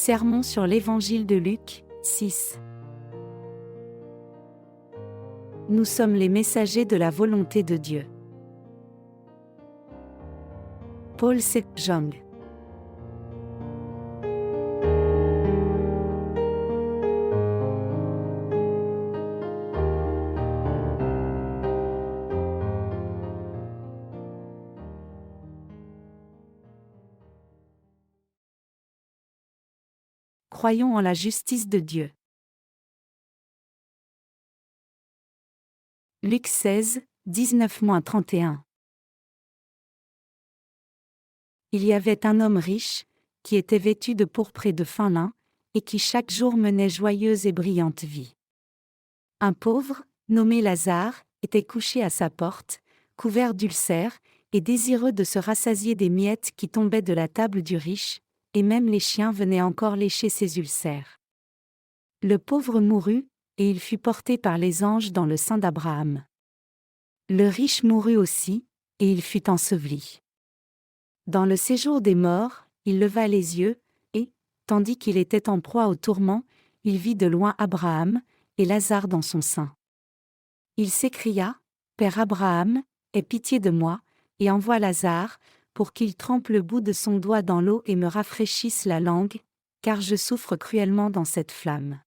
Sermon sur l'Évangile de Luc, 6. Nous sommes les messagers de la volonté de Dieu. Paul Sejong. Croyons en la justice de Dieu. Luc 16, 19-31. Il y avait un homme riche, qui était vêtu de pourpre et de fin lin, et qui chaque jour menait joyeuse et brillante vie. Un pauvre, nommé Lazare, était couché à sa porte, couvert d'ulcères, et désireux de se rassasier des miettes qui tombaient de la table du riche, et même les chiens venaient encore lécher ses ulcères. Le pauvre mourut, et il fut porté par les anges dans le sein d'Abraham. Le riche mourut aussi, et il fut enseveli. Dans le séjour des morts, il leva les yeux, et, tandis qu'il était en proie au tourment, il vit de loin Abraham, et Lazare dans son sein. Il s'écria, « Père Abraham, aie pitié de moi, et envoie Lazare, pour qu'il trempe le bout de son doigt dans l'eau et me rafraîchisse la langue, car je souffre cruellement dans cette flamme. »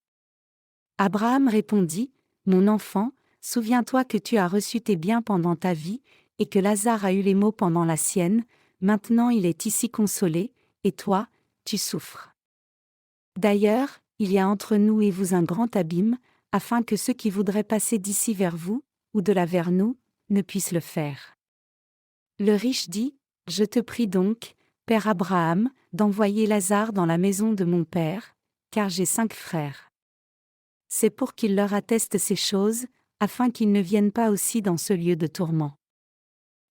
Abraham répondit, « Mon enfant, souviens-toi que tu as reçu tes biens pendant ta vie, et que Lazare a eu les maux pendant la sienne, maintenant il est ici consolé, et toi, tu souffres. D'ailleurs, il y a entre nous et vous un grand abîme, afin que ceux qui voudraient passer d'ici vers vous, ou de là vers nous, ne puissent le faire. » Le riche dit, « Je te prie donc, Père Abraham, d'envoyer Lazare dans la maison de mon père, car j'ai 5 frères. C'est pour qu'il leur atteste ces choses, afin qu'ils ne viennent pas aussi dans ce lieu de tourment. »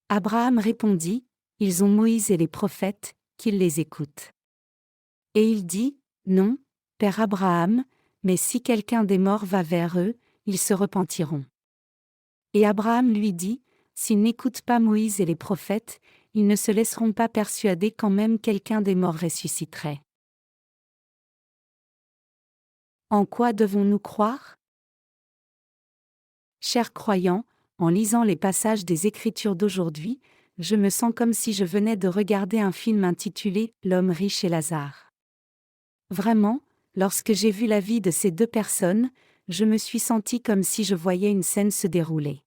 Abraham répondit, « Ils ont Moïse et les prophètes, qu'ils les écoutent. » Et il dit, « Non, Père Abraham, mais si quelqu'un des morts va vers eux, ils se repentiront. » Et Abraham lui dit, « S'ils n'écoutent pas Moïse et les prophètes, ils ne se laisseront pas persuader quand même quelqu'un des morts ressusciterait. » En quoi devons-nous croire? Chers croyants, en lisant les passages des Écritures d'aujourd'hui, je me sens comme si je venais de regarder un film intitulé « L'homme riche et Lazare ». Vraiment, lorsque j'ai vu la vie de ces 2 personnes, je me suis senti comme si je voyais une scène se dérouler.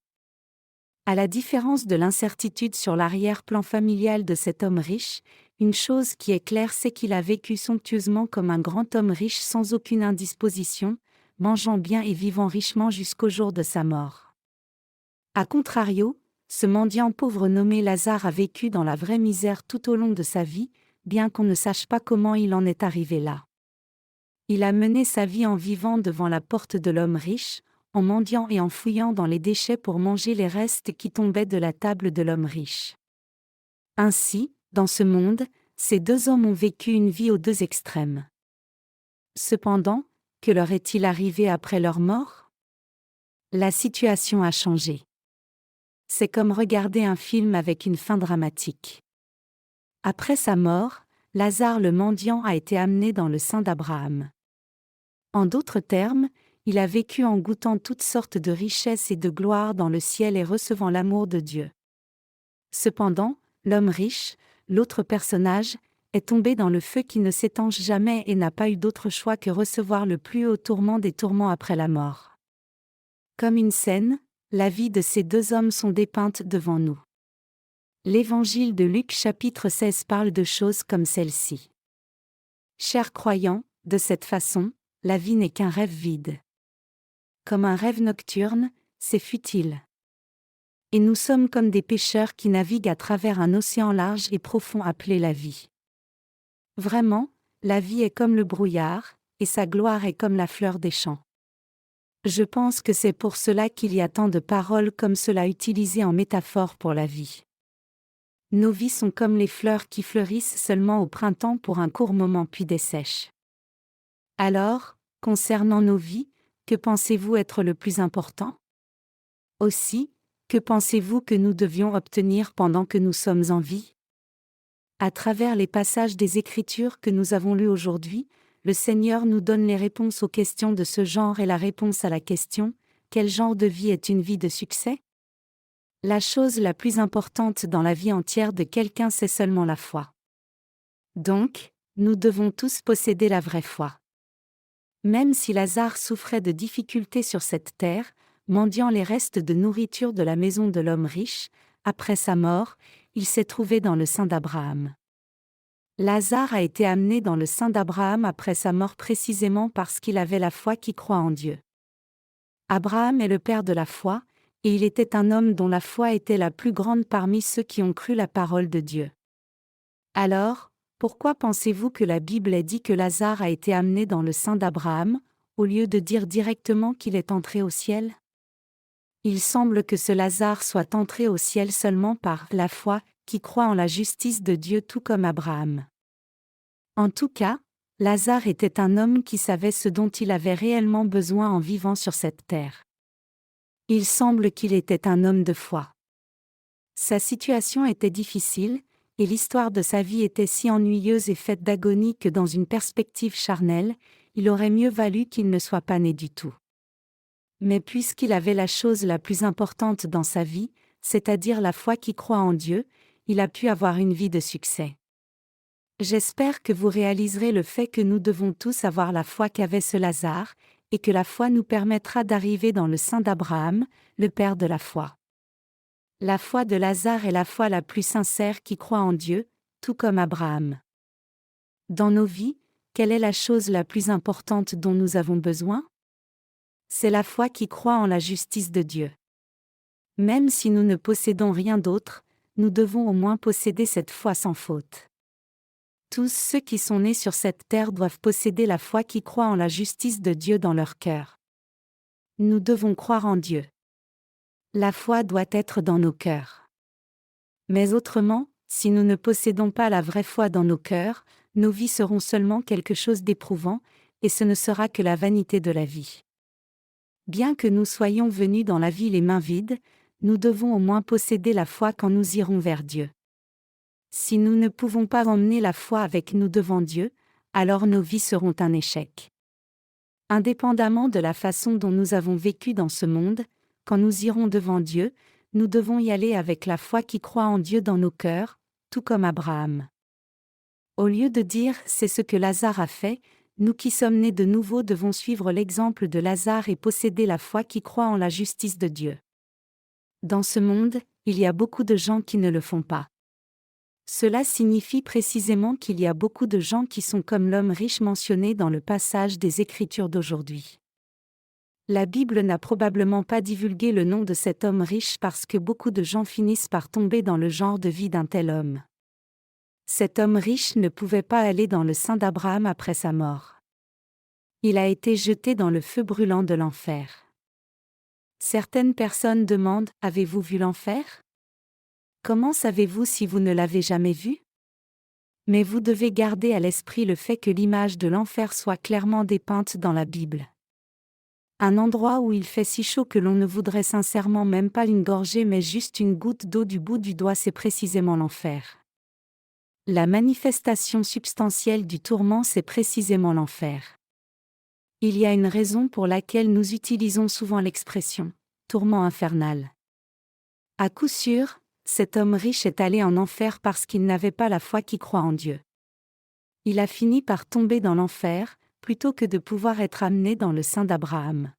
À la différence de l'incertitude sur l'arrière-plan familial de cet homme riche, une chose qui est claire, c'est qu'il a vécu somptueusement comme un grand homme riche sans aucune indisposition, mangeant bien et vivant richement jusqu'au jour de sa mort. A contrario, ce mendiant pauvre nommé Lazare a vécu dans la vraie misère tout au long de sa vie, bien qu'on ne sache pas comment il en est arrivé là. Il a mené sa vie en vivant devant la porte de l'homme riche, en mendiant et en fouillant dans les déchets pour manger les restes qui tombaient de la table de l'homme riche. Ainsi, dans ce monde, ces 2 hommes ont vécu une vie aux 2 extrêmes. Cependant, que leur est-il arrivé après leur mort? La situation a changé. C'est comme regarder un film avec une fin dramatique. Après sa mort, Lazare le mendiant a été amené dans le sein d'Abraham. En d'autres termes, il a vécu en goûtant toutes sortes de richesses et de gloire dans le ciel et recevant l'amour de Dieu. Cependant, l'homme riche, l'autre personnage, est tombé dans le feu qui ne s'étanche jamais et n'a pas eu d'autre choix que recevoir le plus haut tourment des tourments après la mort. Comme une scène, la vie de ces 2 hommes sont dépeintes devant nous. L'Évangile de Luc chapitre 16 parle de choses comme celle-ci. Chers croyants, de cette façon, la vie n'est qu'un rêve vide. Comme un rêve nocturne, c'est futile. Et nous sommes comme des pêcheurs qui naviguent à travers un océan large et profond appelé la vie. Vraiment, la vie est comme le brouillard, et sa gloire est comme la fleur des champs. Je pense que c'est pour cela qu'il y a tant de paroles comme cela utilisées en métaphore pour la vie. Nos vies sont comme les fleurs qui fleurissent seulement au printemps pour un court moment puis dessèchent. Alors, concernant nos vies, que pensez-vous être le plus important? Aussi, que pensez-vous que nous devions obtenir pendant que nous sommes en vie? À travers les passages des Écritures que nous avons lus aujourd'hui, le Seigneur nous donne les réponses aux questions de ce genre et la réponse à la question « Quel genre de vie est une vie de succès ?» La chose la plus importante dans la vie entière de quelqu'un, c'est seulement la foi. Donc, nous devons tous posséder la vraie foi. Même si Lazare souffrait de difficultés sur cette terre, mendiant les restes de nourriture de la maison de l'homme riche, après sa mort, il s'est trouvé dans le sein d'Abraham. Lazare a été amené dans le sein d'Abraham après sa mort précisément parce qu'il avait la foi qui croit en Dieu. Abraham est le père de la foi, et il était un homme dont la foi était la plus grande parmi ceux qui ont cru la parole de Dieu. Alors, pourquoi pensez-vous que la Bible ait dit que Lazare a été amené dans le sein d'Abraham, au lieu de dire directement qu'il est entré au ciel? Il semble que ce Lazare soit entré au ciel seulement par la foi, qui croit en la justice de Dieu tout comme Abraham. En tout cas, Lazare était un homme qui savait ce dont il avait réellement besoin en vivant sur cette terre. Il semble qu'il était un homme de foi. Sa situation était difficile, et l'histoire de sa vie était si ennuyeuse et faite d'agonie que dans une perspective charnelle, il aurait mieux valu qu'il ne soit pas né du tout. Mais puisqu'il avait la chose la plus importante dans sa vie, c'est-à-dire la foi qui croit en Dieu, il a pu avoir une vie de succès. J'espère que vous réaliserez le fait que nous devons tous avoir la foi qu'avait ce Lazare, et que la foi nous permettra d'arriver dans le sein d'Abraham, le père de la foi. La foi de Lazare est la foi la plus sincère qui croit en Dieu, tout comme Abraham. Dans nos vies, quelle est la chose la plus importante dont nous avons besoin? C'est la foi qui croit en la justice de Dieu. Même si nous ne possédons rien d'autre, nous devons au moins posséder cette foi sans faute. Tous ceux qui sont nés sur cette terre doivent posséder la foi qui croit en la justice de Dieu dans leur cœur. Nous devons croire en Dieu. La foi doit être dans nos cœurs. Mais autrement, si nous ne possédons pas la vraie foi dans nos cœurs, nos vies seront seulement quelque chose d'éprouvant, et ce ne sera que la vanité de la vie. Bien que nous soyons venus dans la vie les mains vides, nous devons au moins posséder la foi quand nous irons vers Dieu. Si nous ne pouvons pas emmener la foi avec nous devant Dieu, alors nos vies seront un échec. Indépendamment de la façon dont nous avons vécu dans ce monde, quand nous irons devant Dieu, nous devons y aller avec la foi qui croit en Dieu dans nos cœurs, tout comme Abraham. Au lieu de dire « c'est ce que Lazare a fait », nous qui sommes nés de nouveau devons suivre l'exemple de Lazare et posséder la foi qui croit en la justice de Dieu. Dans ce monde, il y a beaucoup de gens qui ne le font pas. Cela signifie précisément qu'il y a beaucoup de gens qui sont comme l'homme riche mentionné dans le passage des Écritures d'aujourd'hui. La Bible n'a probablement pas divulgué le nom de cet homme riche parce que beaucoup de gens finissent par tomber dans le genre de vie d'un tel homme. Cet homme riche ne pouvait pas aller dans le sein d'Abraham après sa mort. Il a été jeté dans le feu brûlant de l'enfer. Certaines personnes demandent « Avez-vous vu l'enfer ?» Comment savez-vous si vous ne l'avez jamais vu? Mais vous devez garder à l'esprit le fait que l'image de l'enfer soit clairement dépeinte dans la Bible. Un endroit où il fait si chaud que l'on ne voudrait sincèrement même pas une gorgée mais juste une goutte d'eau du bout du doigt, c'est précisément l'enfer. La manifestation substantielle du tourment, c'est précisément l'enfer. Il y a une raison pour laquelle nous utilisons souvent l'expression « tourment infernal ». À coup sûr, cet homme riche est allé en enfer parce qu'il n'avait pas la foi qui croit en Dieu. Il a fini par tomber dans l'enfer, plutôt que de pouvoir être amené dans le sein d'Abraham.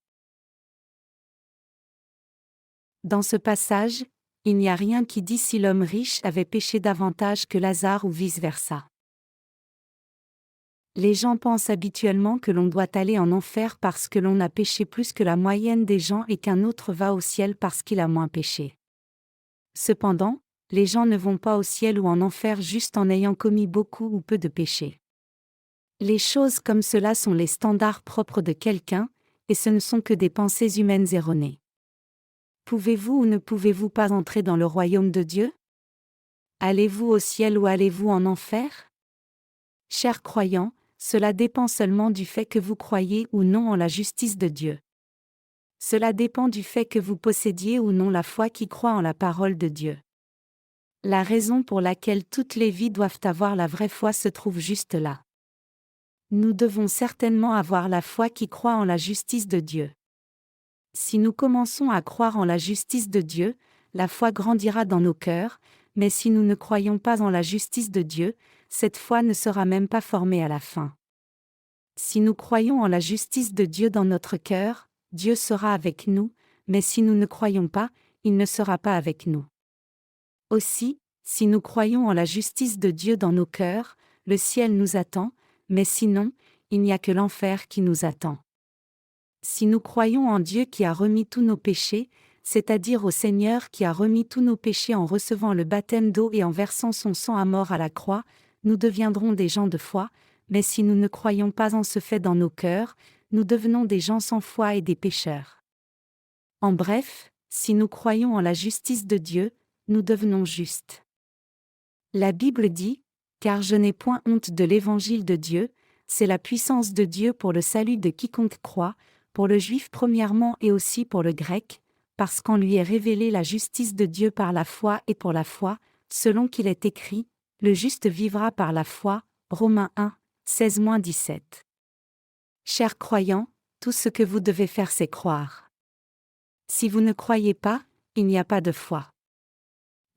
Dans ce passage, il n'y a rien qui dit si l'homme riche avait péché davantage que Lazare ou vice-versa. Les gens pensent habituellement que l'on doit aller en enfer parce que l'on a péché plus que la moyenne des gens et qu'un autre va au ciel parce qu'il a moins péché. Cependant, les gens ne vont pas au ciel ou en enfer juste en ayant commis beaucoup ou peu de péchés. Les choses comme cela sont les standards propres de quelqu'un, et ce ne sont que des pensées humaines erronées. Pouvez-vous ou ne pouvez-vous pas entrer dans le royaume de Dieu? Allez-vous au ciel ou allez-vous en enfer? Chers croyants, cela dépend seulement du fait que vous croyez ou non en la justice de Dieu. Cela dépend du fait que vous possédiez ou non la foi qui croit en la parole de Dieu. La raison pour laquelle toutes les vies doivent avoir la vraie foi se trouve juste là. Nous devons certainement avoir la foi qui croit en la justice de Dieu. Si nous commençons à croire en la justice de Dieu, la foi grandira dans nos cœurs, mais si nous ne croyons pas en la justice de Dieu, cette foi ne sera même pas formée à la fin. Si nous croyons en la justice de Dieu dans notre cœur, Dieu sera avec nous, mais si nous ne croyons pas, il ne sera pas avec nous. Aussi, si nous croyons en la justice de Dieu dans nos cœurs, le ciel nous attend, mais sinon, il n'y a que l'enfer qui nous attend. Si nous croyons en Dieu qui a remis tous nos péchés, c'est-à-dire au Seigneur qui a remis tous nos péchés en recevant le baptême d'eau et en versant son sang à mort à la croix, nous deviendrons des gens de foi, mais si nous ne croyons pas en ce fait dans nos cœurs, nous devenons des gens sans foi et des pécheurs. En bref, si nous croyons en la justice de Dieu, nous devenons justes. La Bible dit, « Car je n'ai point honte de l'évangile de Dieu, c'est la puissance de Dieu pour le salut de quiconque croit, pour le juif premièrement et aussi pour le grec, parce qu'en lui est révélée la justice de Dieu par la foi et pour la foi, selon qu'il est écrit, le juste vivra par la foi. » Romains 1, 16-17. Chers croyants, tout ce que vous devez faire c'est croire. Si vous ne croyez pas, il n'y a pas de foi.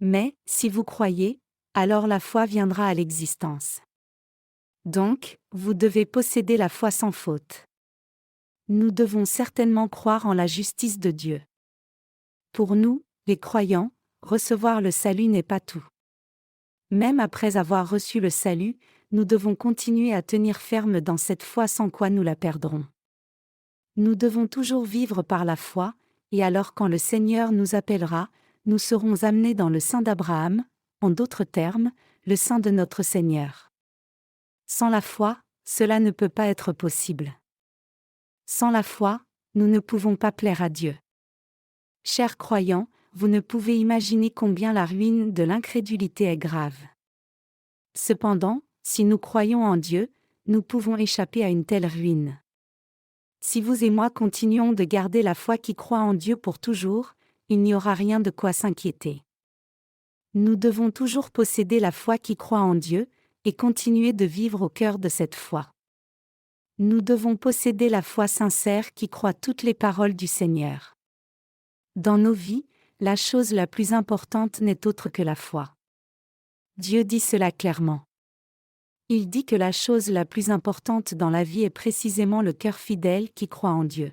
Mais, si vous croyez, alors la foi viendra à l'existence. Donc, vous devez posséder la foi sans faute. Nous devons certainement croire en la justice de Dieu. Pour nous, les croyants, recevoir le salut n'est pas tout. Même après avoir reçu le salut, nous devons continuer à tenir ferme dans cette foi sans quoi nous la perdrons. Nous devons toujours vivre par la foi, et alors quand le Seigneur nous appellera, nous serons amenés dans le sein d'Abraham, en d'autres termes, le sein de notre Seigneur. Sans la foi, cela ne peut pas être possible. Sans la foi, nous ne pouvons pas plaire à Dieu. Chers croyants, vous ne pouvez imaginer combien la ruine de l'incrédulité est grave. Cependant, si nous croyons en Dieu, nous pouvons échapper à une telle ruine. Si vous et moi continuons de garder la foi qui croit en Dieu pour toujours, il n'y aura rien de quoi s'inquiéter. Nous devons toujours posséder la foi qui croit en Dieu, et continuer de vivre au cœur de cette foi. Nous devons posséder la foi sincère qui croit toutes les paroles du Seigneur. Dans nos vies, la chose la plus importante n'est autre que la foi. Dieu dit cela clairement. Il dit que la chose la plus importante dans la vie est précisément le cœur fidèle qui croit en Dieu.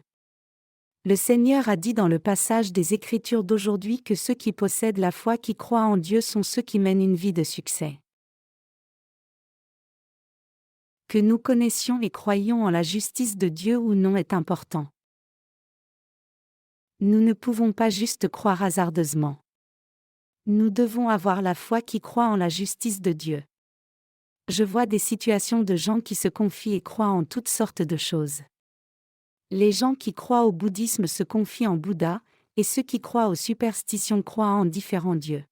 Le Seigneur a dit dans le passage des Écritures d'aujourd'hui que ceux qui possèdent la foi qui croient en Dieu sont ceux qui mènent une vie de succès. Que nous connaissions et croyions en la justice de Dieu ou non est important. Nous ne pouvons pas juste croire hasardeusement. Nous devons avoir la foi qui croit en la justice de Dieu. Je vois des situations de gens qui se confient et croient en toutes sortes de choses. Les gens qui croient au bouddhisme se confient en Bouddha, et ceux qui croient aux superstitions croient en différents dieux.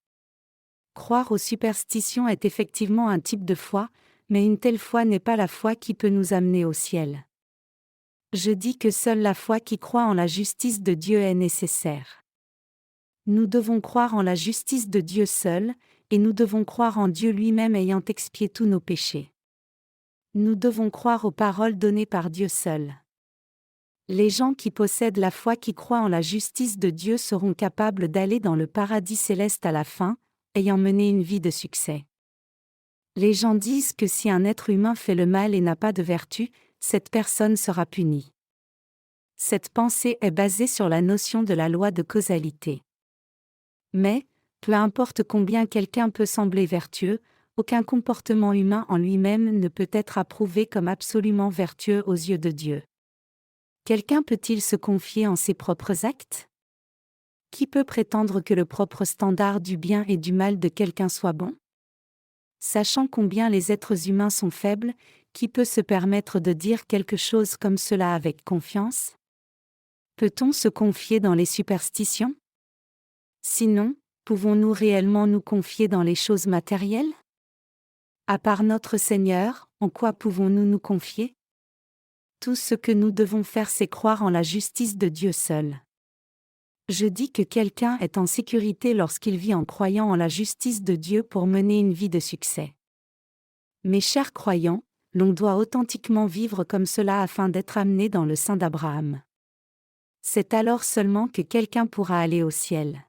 Croire aux superstitions est effectivement un type de foi, mais une telle foi n'est pas la foi qui peut nous amener au ciel. Je dis que seule la foi qui croit en la justice de Dieu est nécessaire. Nous devons croire en la justice de Dieu seul, et nous devons croire en Dieu lui-même ayant expié tous nos péchés. Nous devons croire aux paroles données par Dieu seul. Les gens qui possèdent la foi qui croient en la justice de Dieu seront capables d'aller dans le paradis céleste à la fin, ayant mené une vie de succès. Les gens disent que si un être humain fait le mal et n'a pas de vertu, cette personne sera punie. Cette pensée est basée sur la notion de la loi de causalité. Mais, peu importe combien quelqu'un peut sembler vertueux, aucun comportement humain en lui-même ne peut être approuvé comme absolument vertueux aux yeux de Dieu. Quelqu'un peut-il se confier en ses propres actes? Qui peut prétendre que le propre standard du bien et du mal de quelqu'un soit bon? Sachant combien les êtres humains sont faibles, qui peut se permettre de dire quelque chose comme cela avec confiance? Peut-on se confier dans les superstitions? Sinon, pouvons-nous réellement nous confier dans les choses matérielles? À part notre Seigneur, en quoi pouvons-nous nous confier? Tout ce que nous devons faire c'est croire en la justice de Dieu seul. Je dis que quelqu'un est en sécurité lorsqu'il vit en croyant en la justice de Dieu pour mener une vie de succès. Mes chers croyants, l'on doit authentiquement vivre comme cela afin d'être amené dans le sein d'Abraham. C'est alors seulement que quelqu'un pourra aller au ciel.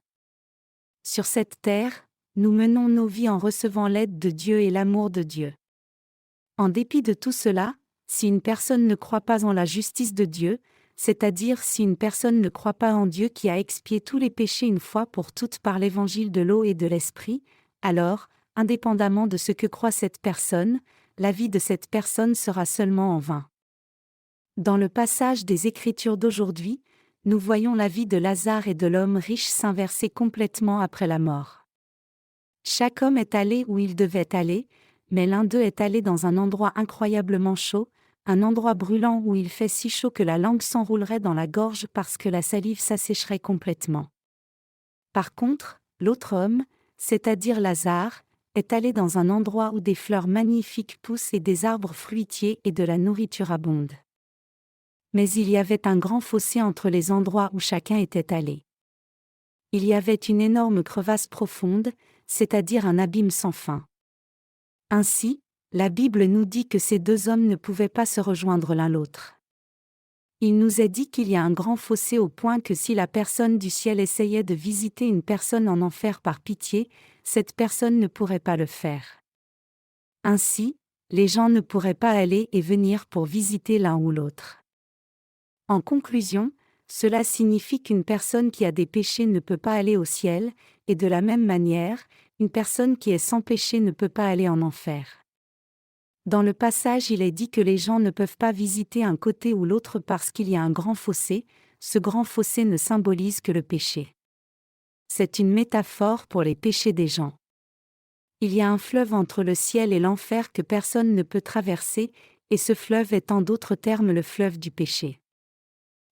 Sur cette terre, nous menons nos vies en recevant l'aide de Dieu et l'amour de Dieu. En dépit de tout cela, si une personne ne croit pas en la justice de Dieu, c'est-à-dire si une personne ne croit pas en Dieu qui a expié tous les péchés une fois pour toutes par l'évangile de l'eau et de l'esprit, alors, indépendamment de ce que croit cette personne, la vie de cette personne sera seulement en vain. Dans le passage des Écritures d'aujourd'hui, nous voyons la vie de Lazare et de l'homme riche s'inverser complètement après la mort. Chaque homme est allé où il devait aller, mais l'un d'eux est allé dans un endroit incroyablement chaud, un endroit brûlant où il fait si chaud que la langue s'enroulerait dans la gorge parce que la salive s'assécherait complètement. Par contre, l'autre homme, c'est-à-dire Lazare, est allé dans un endroit où des fleurs magnifiques poussent et des arbres fruitiers et de la nourriture abonde. Mais il y avait un grand fossé entre les endroits où chacun était allé. Il y avait une énorme crevasse profonde, c'est-à-dire un abîme sans fin. Ainsi, la Bible nous dit que ces deux hommes ne pouvaient pas se rejoindre l'un l'autre. Il nous est dit qu'il y a un grand fossé au point que si la personne du ciel essayait de visiter une personne en enfer par pitié, cette personne ne pourrait pas le faire. Ainsi, les gens ne pourraient pas aller et venir pour visiter l'un ou l'autre. En conclusion, cela signifie qu'une personne qui a des péchés ne peut pas aller au ciel, et de la même manière, une personne qui est sans péché ne peut pas aller en enfer. Dans le passage, il est dit que les gens ne peuvent pas visiter un côté ou l'autre parce qu'il y a un grand fossé, ce grand fossé ne symbolise que le péché. C'est une métaphore pour les péchés des gens. Il y a un fleuve entre le ciel et l'enfer que personne ne peut traverser, et ce fleuve est en d'autres termes le fleuve du péché.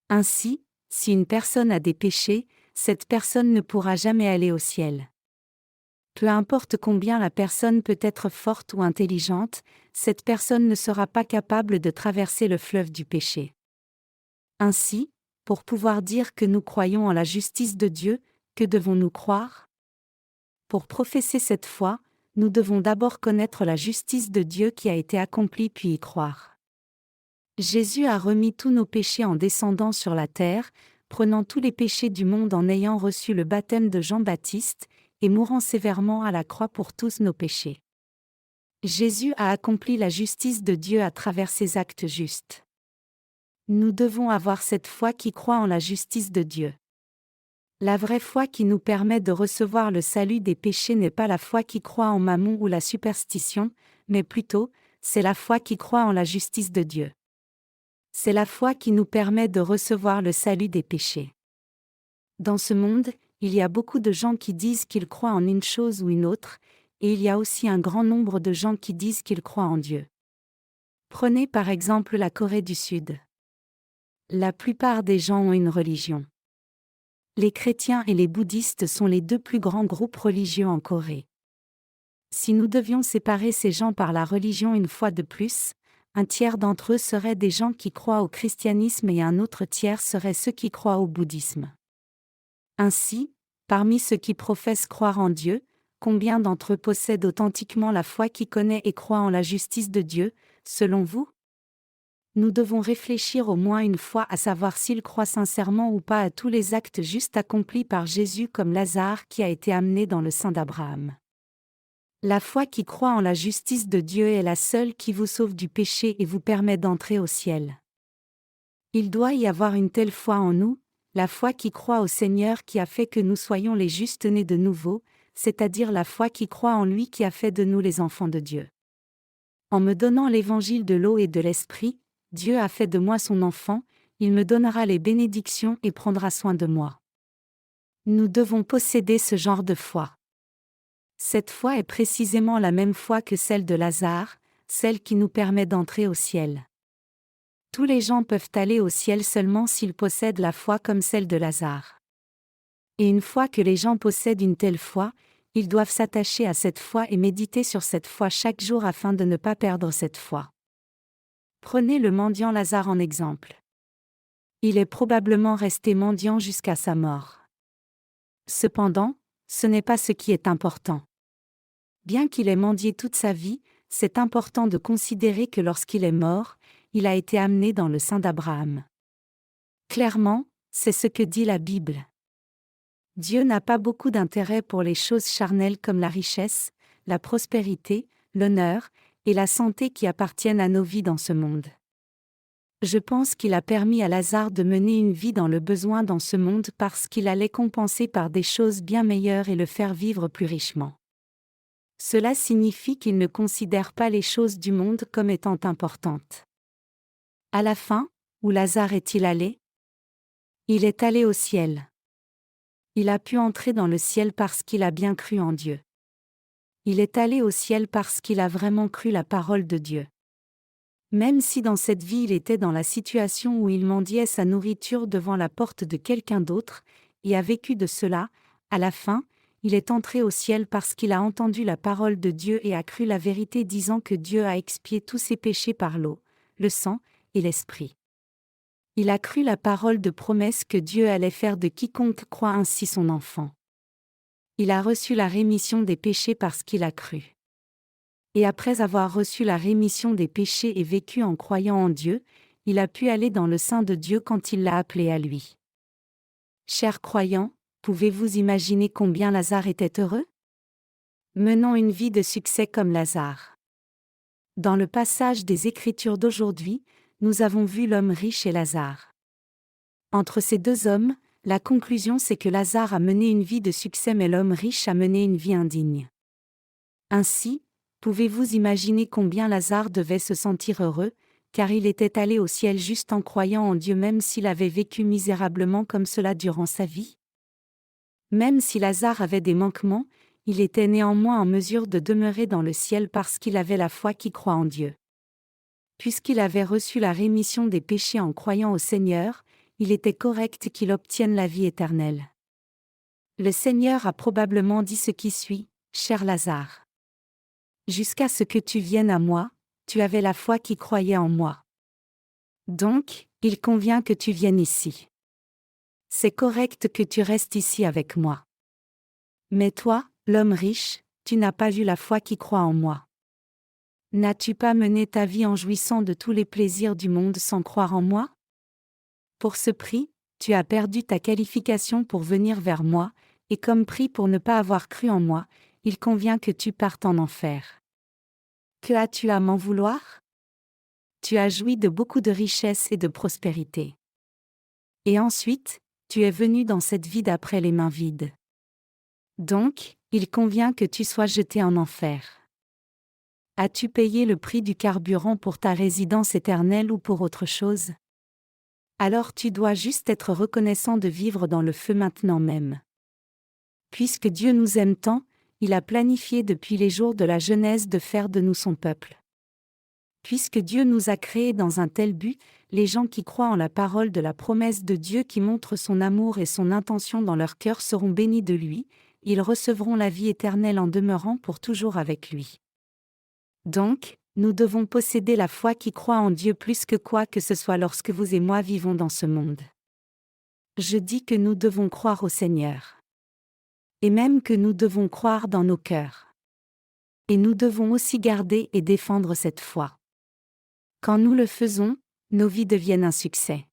Ainsi, si une personne a des péchés, cette personne ne pourra jamais aller au ciel. Peu importe combien la personne peut être forte ou intelligente, cette personne ne sera pas capable de traverser le fleuve du péché. Ainsi, pour pouvoir dire que nous croyons en la justice de Dieu, que devons-nous croire ? Pour professer cette foi, nous devons d'abord connaître la justice de Dieu qui a été accomplie puis y croire. Jésus a remis tous nos péchés en descendant sur la terre, prenant tous les péchés du monde en ayant reçu le baptême de Jean-Baptiste, et mourant sévèrement à la croix pour tous nos péchés. Jésus a accompli la justice de Dieu à travers ses actes justes. Nous devons avoir cette foi qui croit en la justice de Dieu. La vraie foi qui nous permet de recevoir le salut des péchés n'est pas la foi qui croit en Mammon ou la superstition, mais plutôt, c'est la foi qui croit en la justice de Dieu. C'est la foi qui nous permet de recevoir le salut des péchés. Dans ce monde, il y a beaucoup de gens qui disent qu'ils croient en une chose ou une autre, et il y a aussi un grand nombre de gens qui disent qu'ils croient en Dieu. Prenez par exemple la Corée du Sud. La plupart des gens ont une religion. Les chrétiens et les bouddhistes sont les deux plus grands groupes religieux en Corée. Si nous devions séparer ces gens par la religion une fois de plus, un tiers d'entre eux seraient des gens qui croient au christianisme et un autre tiers seraient ceux qui croient au bouddhisme. Ainsi, parmi ceux qui professent croire en Dieu, combien d'entre eux possèdent authentiquement la foi qui connaît et croit en la justice de Dieu, selon vous ? Nous devons réfléchir au moins une fois à savoir s'ils croient sincèrement ou pas à tous les actes justes accomplis par Jésus comme Lazare qui a été amené dans le sein d'Abraham. La foi qui croit en la justice de Dieu est la seule qui vous sauve du péché et vous permet d'entrer au ciel. Il doit y avoir une telle foi en nous, la foi qui croit au Seigneur qui a fait que nous soyons les justes nés de nouveau, c'est-à-dire la foi qui croit en lui qui a fait de nous les enfants de Dieu. En me donnant l'évangile de l'eau et de l'esprit, Dieu a fait de moi son enfant, il me donnera les bénédictions et prendra soin de moi. Nous devons posséder ce genre de foi. Cette foi est précisément la même foi que celle de Lazare, celle qui nous permet d'entrer au ciel. Tous les gens peuvent aller au ciel seulement s'ils possèdent la foi comme celle de Lazare. Et une fois que les gens possèdent une telle foi, ils doivent s'attacher à cette foi et méditer sur cette foi chaque jour afin de ne pas perdre cette foi. Prenez le mendiant Lazare en exemple. Il est probablement resté mendiant jusqu'à sa mort. Cependant, ce n'est pas ce qui est important. Bien qu'il ait mendié toute sa vie, c'est important de considérer que lorsqu'il est mort, il a été amené dans le sein d'Abraham. Clairement, c'est ce que dit la Bible. Dieu n'a pas beaucoup d'intérêt pour les choses charnelles comme la richesse, la prospérité, l'honneur et la santé qui appartiennent à nos vies dans ce monde. Je pense qu'il a permis à Lazare de mener une vie dans le besoin dans ce monde parce qu'il allait compenser par des choses bien meilleures et le faire vivre plus richement. Cela signifie qu'il ne considère pas les choses du monde comme étant importantes. À la fin, où Lazare est-il allé? Il est allé au ciel. Il a pu entrer dans le ciel parce qu'il a bien cru en Dieu. Il est allé au ciel parce qu'il a vraiment cru la parole de Dieu. Même si dans cette vie il était dans la situation où il mendiait sa nourriture devant la porte de quelqu'un d'autre, et a vécu de cela, à la fin, il est entré au ciel parce qu'il a entendu la parole de Dieu et a cru la vérité disant que Dieu a expié tous ses péchés par l'eau, le sang et l'esprit. Il a cru la parole de promesse que Dieu allait faire de quiconque croit ainsi son enfant. Il a reçu la rémission des péchés parce qu'il a cru. Et après avoir reçu la rémission des péchés et vécu en croyant en Dieu, il a pu aller dans le sein de Dieu quand il l'a appelé à lui. Chers croyants, pouvez-vous imaginer combien Lazare était heureux? Menons une vie de succès comme Lazare. Dans le passage des Écritures d'aujourd'hui, nous avons vu l'homme riche et Lazare. Entre ces deux hommes, la conclusion c'est que Lazare a mené une vie de succès mais l'homme riche a mené une vie indigne. Ainsi, pouvez-vous imaginer combien Lazare devait se sentir heureux, car il était allé au ciel juste en croyant en Dieu même s'il avait vécu misérablement comme cela durant sa vie? Même si Lazare avait des manquements, il était néanmoins en mesure de demeurer dans le ciel parce qu'il avait la foi qui croit en Dieu. Puisqu'il avait reçu la rémission des péchés en croyant au Seigneur, il était correct qu'il obtienne la vie éternelle. Le Seigneur a probablement dit ce qui suit: « Cher Lazare, jusqu'à ce que tu viennes à moi, tu avais la foi qui croyait en moi. Donc, il convient que tu viennes ici. C'est correct que tu restes ici avec moi. Mais toi, l'homme riche, tu n'as pas eu la foi qui croit en moi. N'as-tu pas mené ta vie en jouissant de tous les plaisirs du monde sans croire en moi? Pour ce prix, tu as perdu ta qualification pour venir vers moi, et comme prix pour ne pas avoir cru en moi, il convient que tu partes en enfer. Que as-tu à m'en vouloir? Tu as joui de beaucoup de richesses et de prospérité. Et ensuite, tu es venu dans cette vie d'après les mains vides. Donc, il convient que tu sois jeté en enfer. As-tu payé le prix du carburant pour ta résidence éternelle ou pour autre chose? Alors tu dois juste être reconnaissant de vivre dans le feu maintenant même. Puisque Dieu nous aime tant, il a planifié depuis les jours de la Genèse de faire de nous son peuple. Puisque Dieu nous a créés dans un tel but, les gens qui croient en la parole de la promesse de Dieu qui montre son amour et son intention dans leur cœur seront bénis de lui, ils recevront la vie éternelle en demeurant pour toujours avec lui. Donc, nous devons posséder la foi qui croit en Dieu plus que quoi que ce soit lorsque vous et moi vivons dans ce monde. Je dis que nous devons croire au Seigneur. Et même que nous devons croire dans nos cœurs. Et nous devons aussi garder et défendre cette foi. Quand nous le faisons, nos vies deviennent un succès.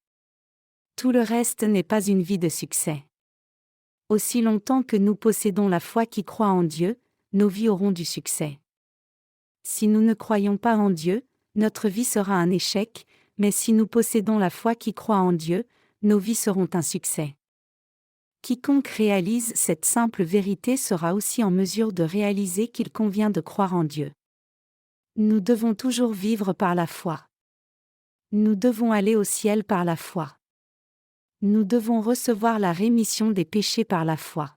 Tout le reste n'est pas une vie de succès. Aussi longtemps que nous possédons la foi qui croit en Dieu, nos vies auront du succès. Si nous ne croyons pas en Dieu, notre vie sera un échec, mais si nous possédons la foi qui croit en Dieu, nos vies seront un succès. Quiconque réalise cette simple vérité sera aussi en mesure de réaliser qu'il convient de croire en Dieu. Nous devons toujours vivre par la foi. Nous devons aller au ciel par la foi. Nous devons recevoir la rémission des péchés par la foi.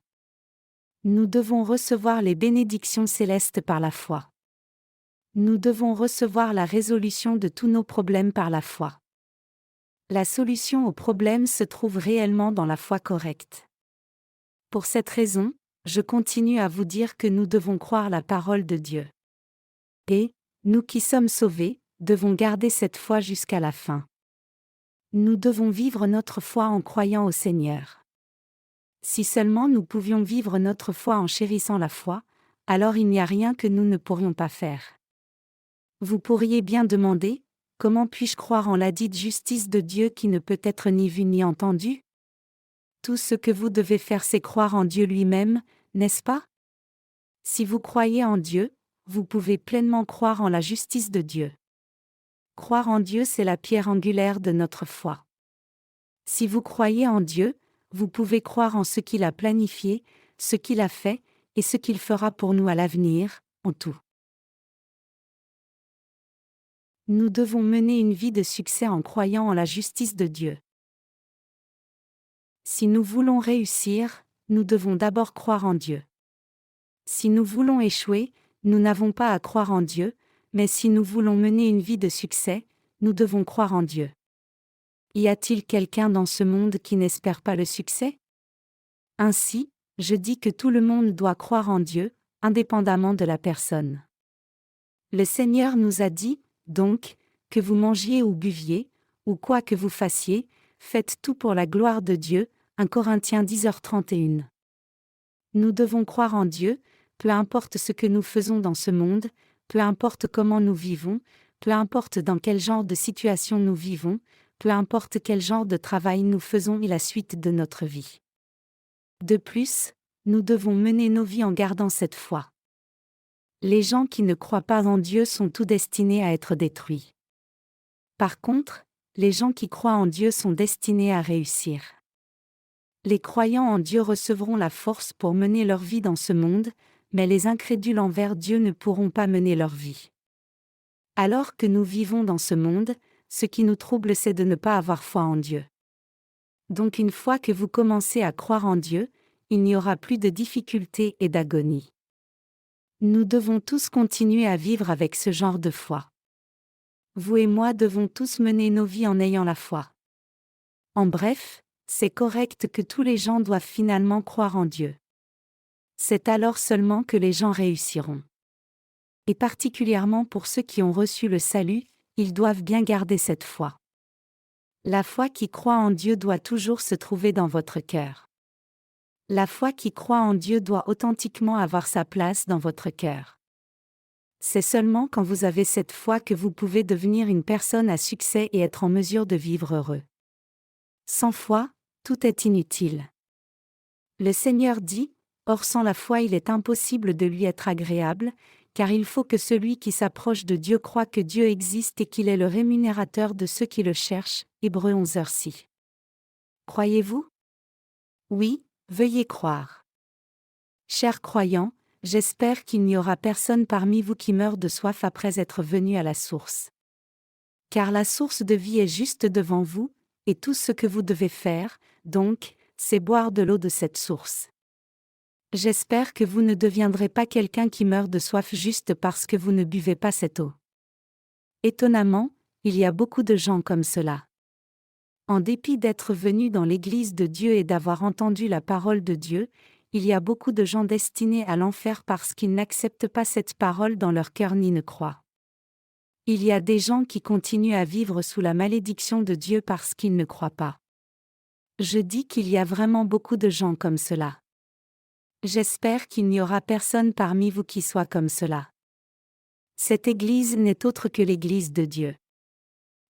Nous devons recevoir les bénédictions célestes par la foi. Nous devons recevoir la résolution de tous nos problèmes par la foi. La solution aux problèmes se trouve réellement dans la foi correcte. Pour cette raison, je continue à vous dire que nous devons croire la parole de Dieu. Et, nous qui sommes sauvés, devons garder cette foi jusqu'à la fin. Nous devons vivre notre foi en croyant au Seigneur. Si seulement nous pouvions vivre notre foi en chérissant la foi, alors il n'y a rien que nous ne pourrions pas faire. Vous pourriez bien demander, comment puis-je croire en la dite justice de Dieu qui ne peut être ni vue ni entendue? Tout ce que vous devez faire c'est croire en Dieu lui-même, n'est-ce pas? Si vous croyez en Dieu, vous pouvez pleinement croire en la justice de Dieu. Croire en Dieu c'est la pierre angulaire de notre foi. Si vous croyez en Dieu, vous pouvez croire en ce qu'il a planifié, ce qu'il a fait, et ce qu'il fera pour nous à l'avenir, en tout. Nous devons mener une vie de succès en croyant en la justice de Dieu. Si nous voulons réussir, nous devons d'abord croire en Dieu. Si nous voulons échouer, nous n'avons pas à croire en Dieu, mais si nous voulons mener une vie de succès, nous devons croire en Dieu. Y a-t-il quelqu'un dans ce monde qui n'espère pas le succès? Ainsi, je dis que tout le monde doit croire en Dieu, indépendamment de la personne. Le Seigneur nous a dit, donc, que vous mangiez ou buviez, ou quoi que vous fassiez, faites tout pour la gloire de Dieu, 1 Corinthiens 10h31. Nous devons croire en Dieu, peu importe ce que nous faisons dans ce monde, peu importe comment nous vivons, peu importe dans quel genre de situation nous vivons, peu importe quel genre de travail nous faisons et la suite de notre vie. De plus, nous devons mener nos vies en gardant cette foi. Les gens qui ne croient pas en Dieu sont tout destinés à être détruits. Par contre, les gens qui croient en Dieu sont destinés à réussir. Les croyants en Dieu recevront la force pour mener leur vie dans ce monde, mais les incrédules envers Dieu ne pourront pas mener leur vie. Alors que nous vivons dans ce monde, ce qui nous trouble c'est de ne pas avoir foi en Dieu. Donc une fois que vous commencez à croire en Dieu, il n'y aura plus de difficultés et d'agonie. Nous devons tous continuer à vivre avec ce genre de foi. Vous et moi devons tous mener nos vies en ayant la foi. En bref, c'est correct que tous les gens doivent finalement croire en Dieu. C'est alors seulement que les gens réussiront. Et particulièrement pour ceux qui ont reçu le salut, ils doivent bien garder cette foi. La foi qui croit en Dieu doit toujours se trouver dans votre cœur. La foi qui croit en Dieu doit authentiquement avoir sa place dans votre cœur. C'est seulement quand vous avez cette foi que vous pouvez devenir une personne à succès et être en mesure de vivre heureux. Sans foi, tout est inutile. Le Seigneur dit, « Or sans la foi il est impossible de lui être agréable, car il faut que celui qui s'approche de Dieu croie que Dieu existe et qu'il est le rémunérateur de ceux qui le cherchent. » Hébreux 11h6. Croyez-vous? Oui, veuillez croire. Chers croyants, j'espère qu'il n'y aura personne parmi vous qui meurt de soif après être venu à la source. Car la source de vie est juste devant vous, et tout ce que vous devez faire, donc, c'est boire de l'eau de cette source. J'espère que vous ne deviendrez pas quelqu'un qui meurt de soif juste parce que vous ne buvez pas cette eau. Étonnamment, il y a beaucoup de gens comme cela. En dépit d'être venus dans l'Église de Dieu et d'avoir entendu la parole de Dieu, il y a beaucoup de gens destinés à l'enfer parce qu'ils n'acceptent pas cette parole dans leur cœur ni ne croient. Il y a des gens qui continuent à vivre sous la malédiction de Dieu parce qu'ils ne croient pas. Je dis qu'il y a vraiment beaucoup de gens comme cela. J'espère qu'il n'y aura personne parmi vous qui soit comme cela. Cette Église n'est autre que l'Église de Dieu.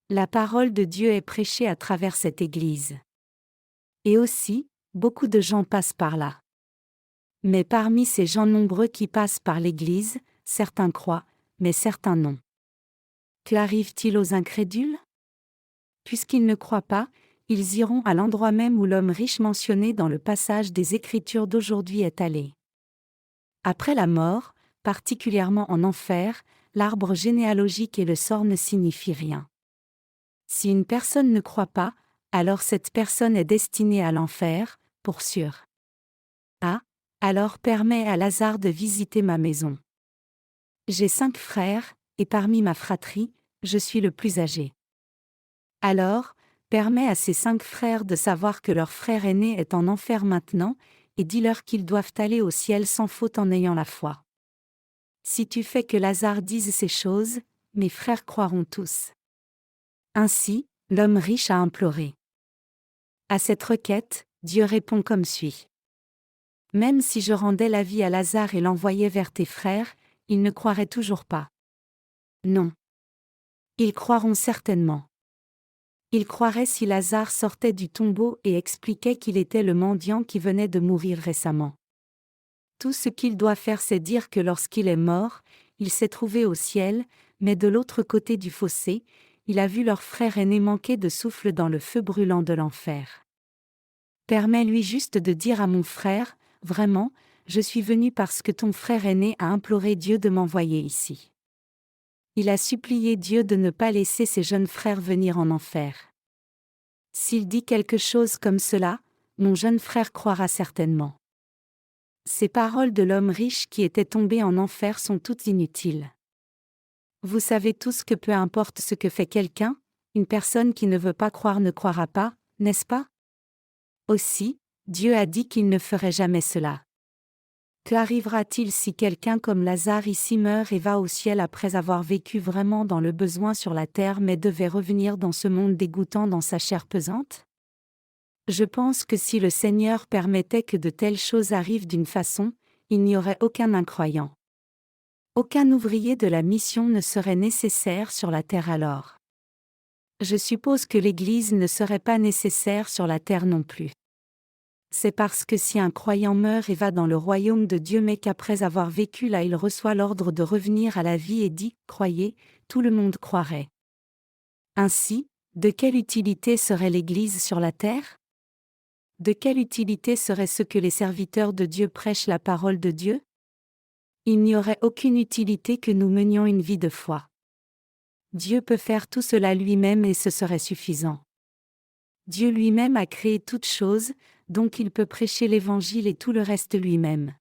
La parole de Dieu est prêchée à travers cette Église. Et aussi, beaucoup de gens passent par là. Mais parmi ces gens nombreux qui passent par l'Église, certains croient, mais certains non. Qu'arrive-t-il aux incrédules? Puisqu'ils ne croient pas, ils iront à l'endroit même où l'homme riche mentionné dans le passage des Écritures d'aujourd'hui est allé. Après la mort, particulièrement en enfer, l'arbre généalogique et le sort ne signifient rien. Si une personne ne croit pas, alors cette personne est destinée à l'enfer, pour sûr. Ah, alors permets à Lazare de visiter ma maison. J'ai 5 frères, et parmi ma fratrie, je suis le plus âgé. Alors, permets à ces 5 frères de savoir que leur frère aîné est en enfer maintenant, et dis-leur qu'ils doivent aller au ciel sans faute en ayant la foi. Si tu fais que Lazare dise ces choses, mes frères croiront tous. Ainsi, l'homme riche a imploré. À cette requête, Dieu répond comme suit. Même si je rendais la vie à Lazare et l'envoyais vers tes frères, ils ne croiraient toujours pas. Non. Ils croiront certainement. Ils croiraient si Lazare sortait du tombeau et expliquait qu'il était le mendiant qui venait de mourir récemment. Tout ce qu'il doit faire, c'est dire que lorsqu'il est mort, il s'est trouvé au ciel, mais de l'autre côté du fossé, il a vu leur frère aîné manquer de souffle dans le feu brûlant de l'enfer. Permets-lui juste de dire à mon frère, vraiment, je suis venu parce que ton frère aîné a imploré Dieu de m'envoyer ici. Il a supplié Dieu de ne pas laisser ses jeunes frères venir en enfer. S'il dit quelque chose comme cela, mon jeune frère croira certainement. Ces paroles de l'homme riche qui était tombé en enfer sont toutes inutiles. Vous savez tous que peu importe ce que fait quelqu'un, une personne qui ne veut pas croire ne croira pas, n'est-ce pas? Aussi, Dieu a dit qu'il ne ferait jamais cela. Que arrivera-t-il si quelqu'un comme Lazare ici meurt et va au ciel après avoir vécu vraiment dans le besoin sur la terre mais devait revenir dans ce monde dégoûtant dans sa chair pesante? Je pense que si le Seigneur permettait que de telles choses arrivent d'une façon, il n'y aurait aucun incroyant. Aucun ouvrier de la mission ne serait nécessaire sur la terre alors. Je suppose que l'Église ne serait pas nécessaire sur la terre non plus. C'est parce que si un croyant meurt et va dans le royaume de Dieu mais qu'après avoir vécu là il reçoit l'ordre de revenir à la vie et dit « Croyez », tout le monde croirait. Ainsi, de quelle utilité serait l'Église sur la terre? De quelle utilité serait ce que les serviteurs de Dieu prêchent la parole de Dieu? Il n'y aurait aucune utilité que nous menions une vie de foi. Dieu peut faire tout cela lui-même et ce serait suffisant. Dieu lui-même a créé toutes choses, donc il peut prêcher l'Évangile et tout le reste lui-même.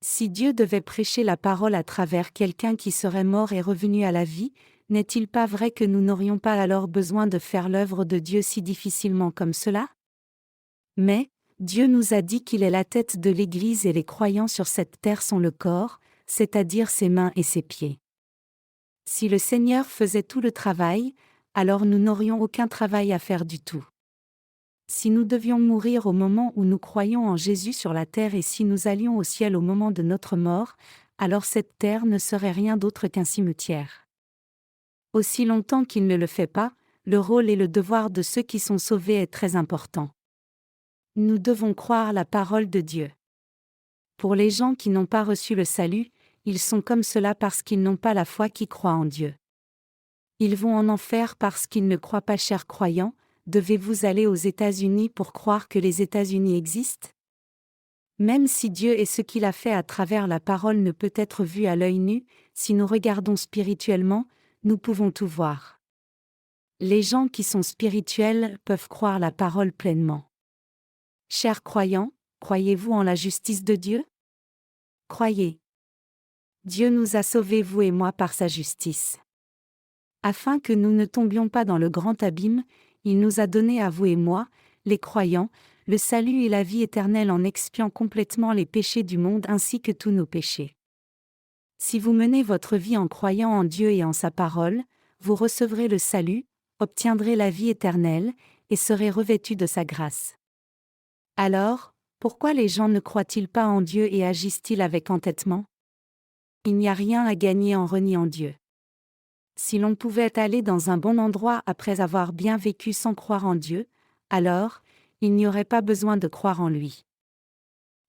Si Dieu devait prêcher la parole à travers quelqu'un qui serait mort et revenu à la vie, n'est-il pas vrai que nous n'aurions pas alors besoin de faire l'œuvre de Dieu si difficilement comme cela? Mais, Dieu nous a dit qu'il est la tête de l'Église et les croyants sur cette terre sont le corps, c'est-à-dire ses mains et ses pieds. Si le Seigneur faisait tout le travail, alors nous n'aurions aucun travail à faire du tout. Si nous devions mourir au moment où nous croyons en Jésus sur la terre et si nous allions au ciel au moment de notre mort, alors cette terre ne serait rien d'autre qu'un cimetière. Aussi longtemps qu'il ne le fait pas, le rôle et le devoir de ceux qui sont sauvés est très important. Nous devons croire la parole de Dieu. Pour les gens qui n'ont pas reçu le salut, ils sont comme cela parce qu'ils n'ont pas la foi qui croit en Dieu. Ils vont en enfer parce qu'ils ne croient pas, chers croyants. Devez-vous aller aux États-Unis pour croire que les États-Unis existent? Même si Dieu et ce qu'il a fait à travers la parole ne peut être vu à l'œil nu, si nous regardons spirituellement, nous pouvons tout voir. Les gens qui sont spirituels peuvent croire la parole pleinement. Chers croyants, croyez-vous en la justice de Dieu? Croyez. Dieu nous a sauvés, vous et moi, par sa justice. Afin que nous ne tombions pas dans le grand abîme, il nous a donné à vous et moi, les croyants, le salut et la vie éternelle en expiant complètement les péchés du monde ainsi que tous nos péchés. Si vous menez votre vie en croyant en Dieu et en sa parole, vous recevrez le salut, obtiendrez la vie éternelle, et serez revêtus de sa grâce. Alors, pourquoi les gens ne croient-ils pas en Dieu et agissent-ils avec entêtement? Il n'y a rien à gagner en reniant Dieu. Si l'on pouvait aller dans un bon endroit après avoir bien vécu sans croire en Dieu, alors, il n'y aurait pas besoin de croire en lui.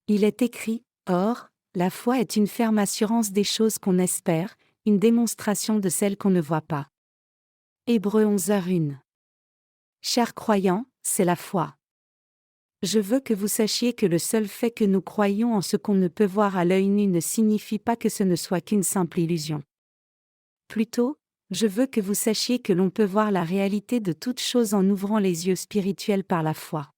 Il est écrit, « Or, la foi est une ferme assurance des choses qu'on espère, une démonstration de celles qu'on ne voit pas. » Hébreux 11h1. Chers croyants, c'est la foi. Je veux que vous sachiez que le seul fait que nous croyons en ce qu'on ne peut voir à l'œil nu ne signifie pas que ce ne soit qu'une simple illusion. Plutôt, je veux que vous sachiez que l'on peut voir la réalité de toutes choses en ouvrant les yeux spirituels par la foi.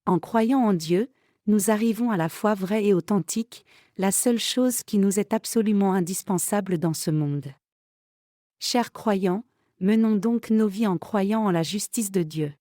En croyant en Dieu, nous arrivons à la foi vraie et authentique, la seule chose qui nous est absolument indispensable dans ce monde. Chers croyants, menons donc nos vies en croyant en la justice de Dieu.